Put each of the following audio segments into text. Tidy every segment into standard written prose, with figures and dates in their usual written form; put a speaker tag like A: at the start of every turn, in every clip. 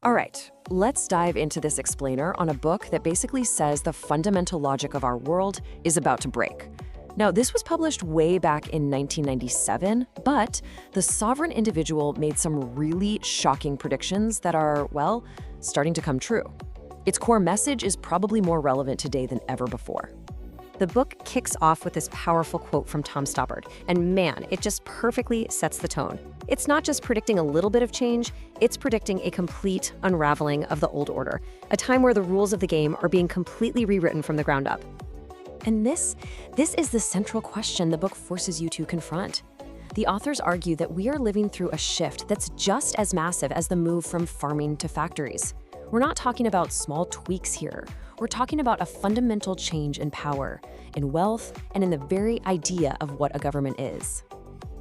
A: All right, let's dive into this explainer on a book that basically says the fundamental logic of our world is about to break. Now, this was published way back in 1997, but the sovereign individual made some really shocking predictions that are, well, starting to come true. Its core message is probably more relevant today than ever before.
B: The book kicks off with this powerful quote from Tom Stoppard, and man, it just perfectly sets the tone. It's not just predicting a little bit of change, it's predicting a complete unraveling of the old order, a time where the rules of the game are being completely rewritten from the ground up. And this is the central question the book forces you to confront. The authors argue that we are living through a shift that's just as massive as the move from farming to factories. We're not talking about small tweaks here. We're talking about a fundamental change in power, in wealth, and in the very idea of what a government is.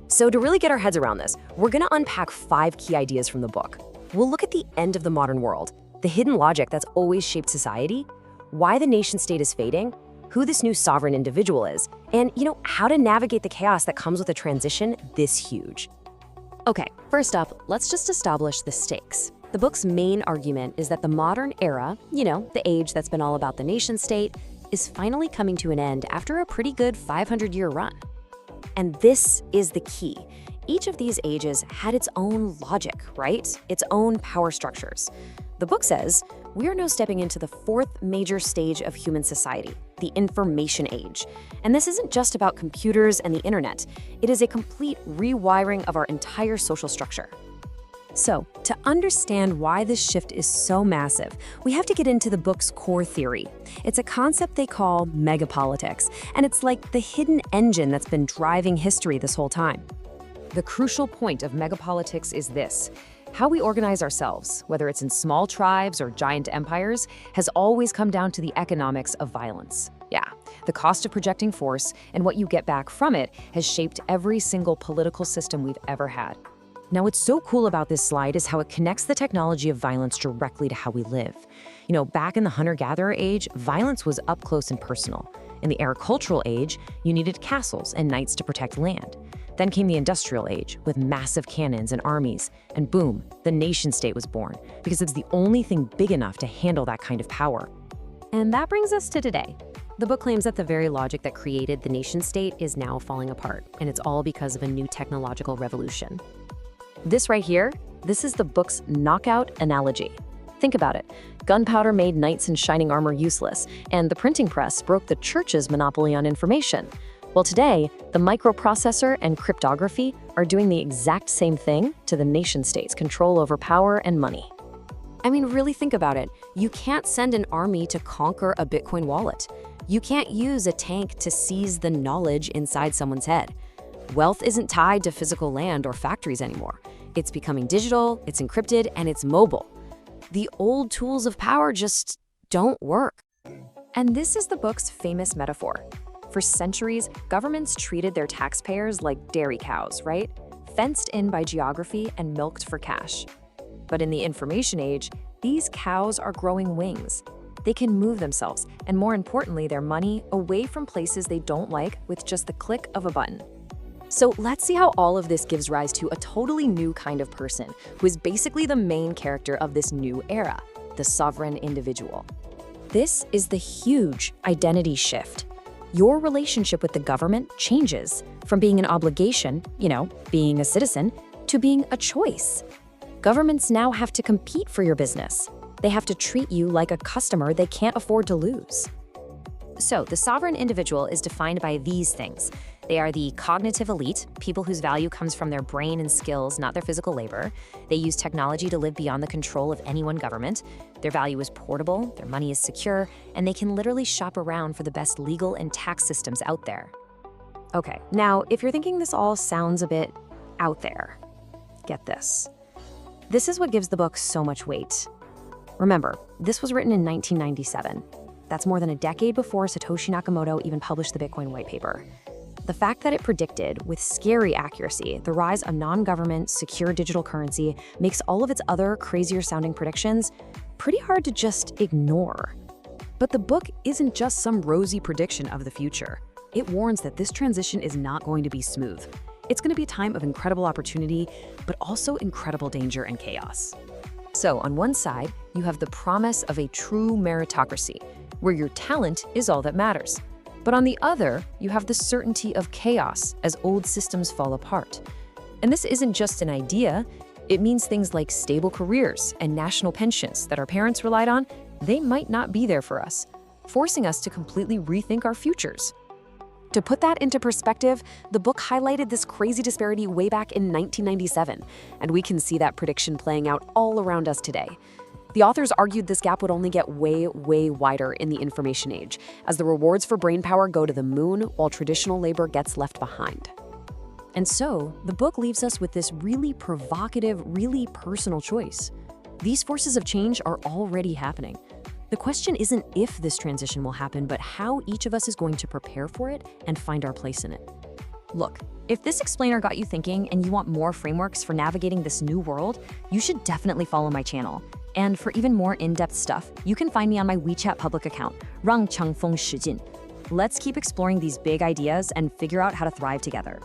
A: So to really get our heads around this, we're going to unpack 5 key ideas from the book. We'll look at the end of the modern world, the hidden logic that's always shaped society, why the nation-state is fading, who this new sovereign individual is, and, how to navigate the chaos that comes with a transition this huge.
B: Okay, first up, let's just establish the stakes. The book's main argument is that the modern era, the age that's been all about the nation-state, is finally coming to an end after a pretty good 500-year run.
A: And this is the key. Each of these ages had its own logic, right? Its own power structures. The book says, we are now stepping into the 4th major stage of human society, the information age. And this isn't just about computers and the internet. It is a complete rewiring of our entire social structure. So, to understand why this shift is so massive, we have to get into the book's core theory. It's a concept they call megapolitics, and it's like the hidden engine that's been driving history this whole time. The crucial point of megapolitics is this. How we organize ourselves, whether it's in small tribes or giant empires, has always come down to the economics of violence. Yeah, the cost of projecting force and what you get back from it has shaped every single political system we've ever had. Now, what's so cool about this slide is how it connects the technology of violence directly to how we live. Back in the hunter-gatherer age, violence was up close and personal. In the agricultural age, you needed castles and knights to protect land. Then came the industrial age, with massive cannons and armies, and boom, the nation-state was born, because it's the only thing big enough to handle that kind of power.
B: And that brings us to today. The book claims that the very logic that created the nation-state is now falling apart, and it's all because of a new technological revolution.
A: This right here, this is the book's knockout analogy. Think about it. Gunpowder made knights in shining armor useless, and the printing press broke the church's monopoly on information. Well, today, the microprocessor and cryptography are doing the exact same thing to the nation-state's control over power and money.
B: I mean, really think about it. You can't send an army to conquer a Bitcoin wallet. You can't use a tank to seize the knowledge inside someone's head. Wealth isn't tied to physical land or factories anymore. It's becoming digital, it's encrypted, and it's mobile. The old tools of power just don't work.
A: And this is the book's famous metaphor. For centuries, governments treated their taxpayers like dairy cows, right? Fenced in by geography and milked for cash. But in the information age, these cows are growing wings. They can move themselves, and more importantly, their money, away from places they don't like with just the click of a button. So let's see how all of this gives rise to a totally new kind of person, who is basically the main character of this new era, the sovereign individual. This is the huge identity shift. Your relationship with the government changes from being an obligation, being a citizen, to being a choice. Governments now have to compete for your business. They have to treat you like a customer they can't afford to lose.
B: So the sovereign individual is defined by these things. They are the cognitive elite, people whose value comes from their brain and skills, not their physical labor. They use technology to live beyond the control of any one government. Their value is portable, their money is secure, and they can literally shop around for the best legal and tax systems out there.
A: Okay, now, if you're thinking this all sounds a bit out there, get this. This is what gives the book so much weight. Remember, this was written in 1997. That's more than a decade before Satoshi Nakamoto even published the Bitcoin white paper. The fact that it predicted, with scary accuracy, the rise of non-government, secure digital currency makes all of its other crazier-sounding predictions pretty hard to just ignore. But the book isn't just some rosy prediction of the future. It warns that this transition is not going to be smooth. It's going to be a time of incredible opportunity, but also incredible danger and chaos. So, on one side, you have the promise of a true meritocracy, where your talent is all that matters. But on the other, you have the certainty of chaos as old systems fall apart. And this isn't just an idea. It means things like stable careers and national pensions that our parents relied on, they might not be there for us, forcing us to completely rethink our futures. To put that into perspective, the book highlighted this crazy disparity way back in 1997, and we can see that prediction playing out all around us today. The authors argued this gap would only get way, way wider in the information age, as the rewards for brainpower go to the moon while traditional labor gets left behind. And so, the book leaves us with this really provocative, really personal choice. These forces of change are already happening. The question isn't if this transition will happen, but how each of us is going to prepare for it and find our place in it.
B: Look, if this explainer got you thinking and you want more frameworks for navigating this new world, you should definitely follow my channel. And for even more in-depth stuff, you can find me on my WeChat public account, 让长风时进. Let's keep exploring these big ideas and figure out how to thrive together.